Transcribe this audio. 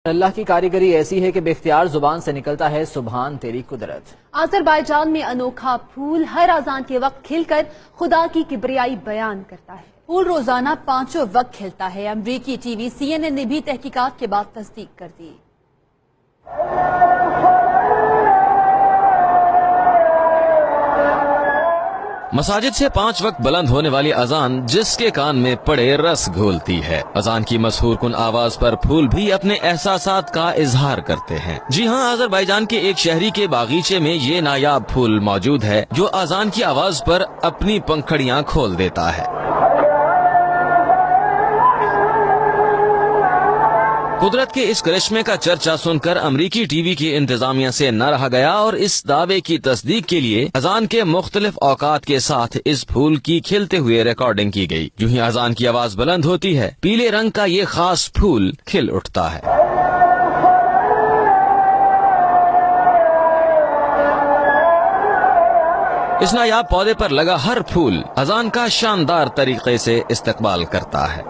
اللہ کی کاریگری ایسی ہے کہ بے اختیار زبان سے نکلتا ہے سبحان تیری قدرت۔ آذربائیجان میں انوکھا پھول ہر اذان کے وقت کھل کر خدا کی کبریائی بیان کرتا ہے۔ پھول روزانہ 5 وقت کھلتا ہے۔ امریکی ٹی وی CNN نے بھی تحقیقات کے بعد تصدیق کر دی۔ مساجد سے 5 وقت بلند ہونے والی اذان جس کے کان میں پڑے رس گھولتی ہے۔ اذان کی مسحور کن آواز پر پھول بھی اپنے احساسات کا اظہار کرتے ہیں۔ جی ہاں، آذربائیجان کے ایک شہری کے باغیچے میں یہ نایاب پھول موجود ہے جو اذان کی آواز پر اپنی پنکھڑیاں کھول دیتا ہے۔ قدرت کے اس کرشمے کا چرچا سن کر امریکی ٹی وی کی انتظامیہ سے نہ رہا گیا اور اس دعوے کی تصدیق کے لیے اذان کے مختلف اوقات کے ساتھ اس پھول کی کھلتے ہوئے ریکارڈنگ کی گئی۔ جو ہی اذان کی آواز بلند ہوتی ہے، پیلے رنگ کا یہ خاص پھول کھل اٹھتا ہے۔ اس نایاب پودے پر لگا ہر پھول اذان کا شاندار طریقے سے استقبال کرتا ہے۔